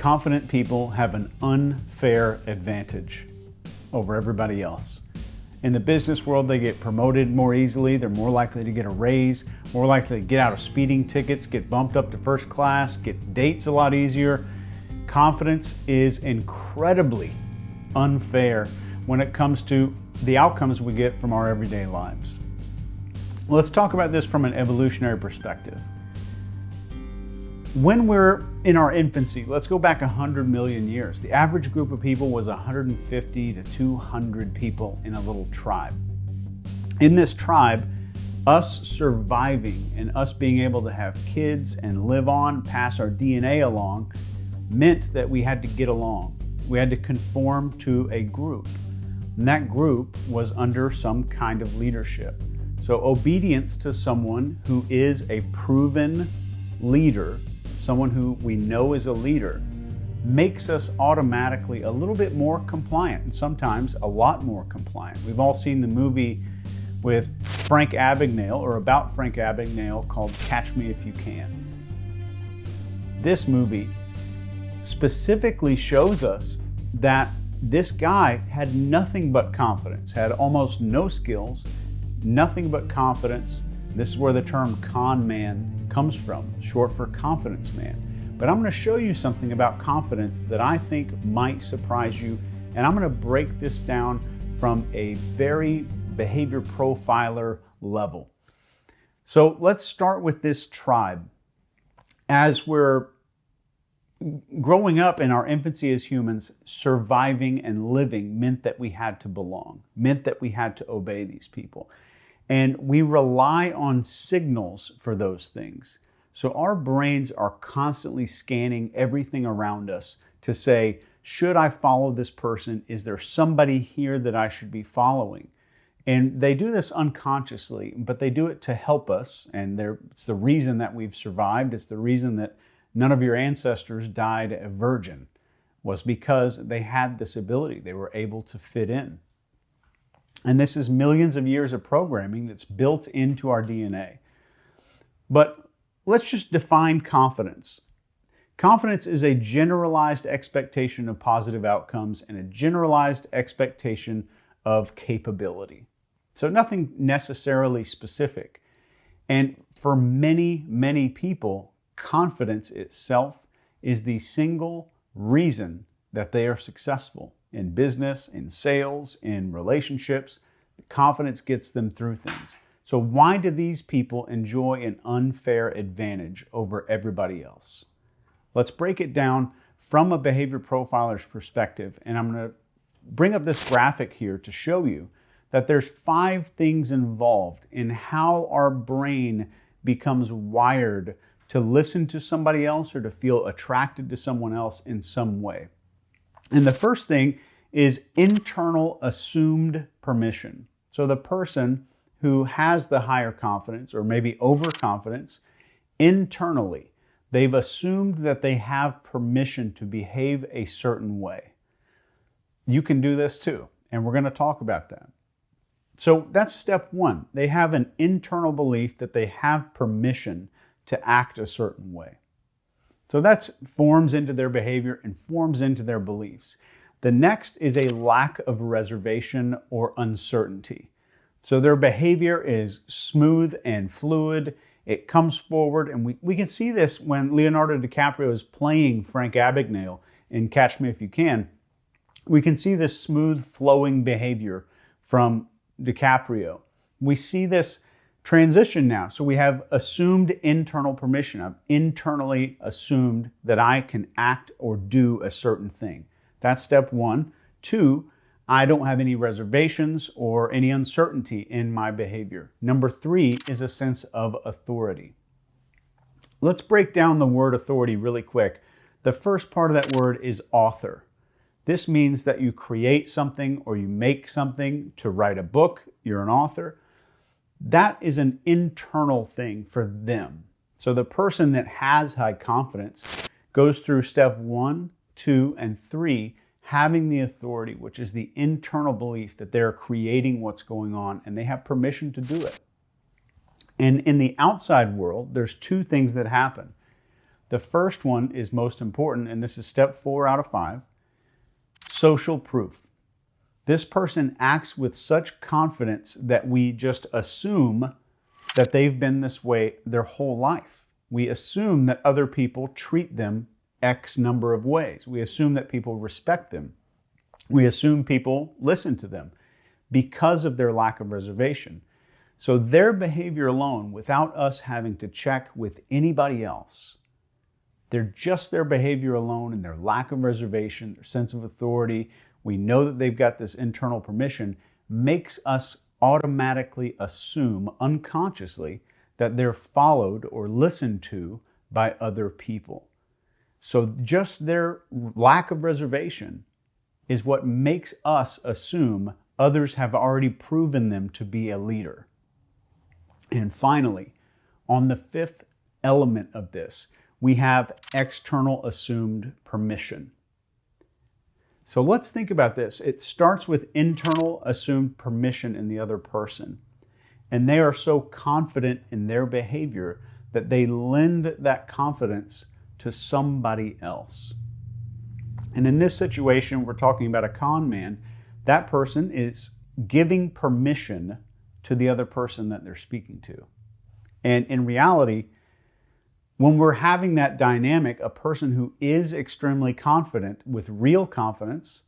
Confident people have an unfair advantage over everybody else. In the business world, they get promoted more easily. They're more likely to get a raise, more likely to get out of speeding tickets, get bumped up to first class, get dates a lot easier. Confidence is incredibly unfair when it comes to the outcomes we get from our everyday lives. Let's talk about this from an evolutionary perspective. When we're in our infancy, let's go back 100 million years. The average group of people was 150 to 200 people in a little tribe. In this tribe, us surviving and us being able to have kids and live on, pass our DNA along, meant that we had to get along. We had to conform to a group. And that group was under some kind of leadership. So obedience to someone who is a proven leader, someone who we know is a leader, makes us automatically a little bit more compliant, and sometimes a lot more compliant. We've all seen the movie with Frank Abagnale, or about Frank Abagnale, called Catch Me If You Can. This movie specifically shows us that this guy had nothing but confidence, had almost no skills, nothing but confidence. This is where the term con man comes from, short for confidence man. But I'm going to show you something about confidence that I think might surprise you, and I'm going to break this down from a very behavior profiler level. So let's start with this tribe. As we're growing up in our infancy as humans, surviving and living meant that we had to belong, meant that we had to obey these people. And we rely on signals for those things. So our brains are constantly scanning everything around us to say, should I follow this person? Is there somebody here that I should be following? And they do this unconsciously, but they do it to help us. And it's the reason that we've survived. It's the reason that none of your ancestors died a virgin, was because they had this ability. They were able to fit in. And this is millions of years of programming that's built into our DNA. But let's just define confidence. Confidence is a generalized expectation of positive outcomes and a generalized expectation of capability. So nothing necessarily specific. And for many, many people, confidence itself is the single reason that they are successful. In business, in sales, in relationships, confidence gets them through things. So why do these people enjoy an unfair advantage over everybody else? Let's break it down from a behavior profiler's perspective. And I'm going to bring up this graphic here to show you that there's 5 things involved in how our brain becomes wired to listen to somebody else or to feel attracted to someone else in some way. And the first thing is internal assumed permission. So the person who has the higher confidence or maybe overconfidence, internally, they've assumed that they have permission to behave a certain way. You can do this too, and we're going to talk about that. So that's step 1. They have an internal belief that they have permission to act a certain way. So that forms into their behavior and forms into their beliefs. The next is a lack of reservation or uncertainty. So their behavior is smooth and fluid. It comes forward, and we can see this when Leonardo DiCaprio is playing Frank Abagnale in Catch Me If You Can. We can see this smooth flowing behavior from DiCaprio. We see this transition now. So we have assumed internal permission. I've internally assumed that I can act or do a certain thing. That's step 1. 2, I don't have any reservations or any uncertainty in my behavior. Number 3 is a sense of authority. Let's break down the word authority really quick. The first part of that word is author. This means that you create something or you make something. To write a book, you're an author. That is an internal thing for them. So the person that has high confidence goes through step 1, 2, and 3, having the authority, which is the internal belief that they're creating what's going on and they have permission to do it. And in the outside world, there's 2 things that happen. The first one is most important, and this is step 4 out of 5, social proof. This person acts with such confidence that we just assume that they've been this way their whole life. We assume that other people treat them X number of ways. We assume that people respect them. We assume people listen to them because of their lack of reservation. So their behavior alone, without us having to check with anybody else, they're just their behavior alone and their lack of reservation, their sense of authority, we know that they've got this internal permission, makes us automatically assume unconsciously that they're followed or listened to by other people. So just their lack of reservation is what makes us assume others have already proven them to be a leader. And finally, on the 5th element of this, we have external assumed permission. So let's think about this. It starts with internal assumed permission in the other person. And they are so confident in their behavior that they lend that confidence to somebody else. And in this situation, we're talking about a con man. That person is giving permission to the other person that they're speaking to. And in reality, when we're having that dynamic, a person who is extremely confident with real confidence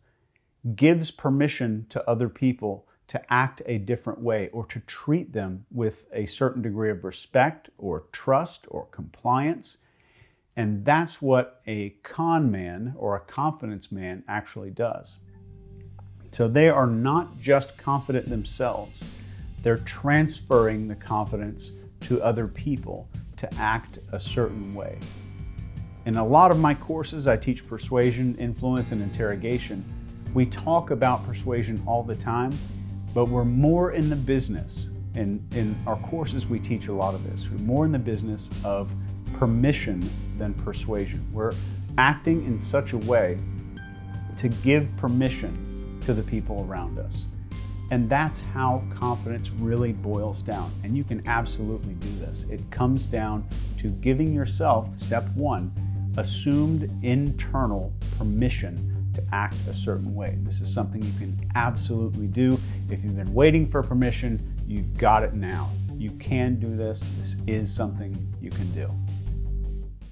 gives permission to other people to act a different way or to treat them with a certain degree of respect or trust or compliance. And that's what a con man or a confidence man actually does. So they are not just confident themselves, they're transferring the confidence to other people to act a certain way. In a lot of my courses, I teach persuasion, influence, and interrogation. We talk about persuasion all the time, but we're more in the business. In our courses, we teach a lot of this. We're more in the business of permission than persuasion. We're acting in such a way to give permission to the people around us. And that's how confidence really boils down. And you can absolutely do this. It comes down to giving yourself, step 1, assumed internal permission to act a certain way. This is something you can absolutely do. If you've been waiting for permission, you've got it now. You can do this. This is something you can do.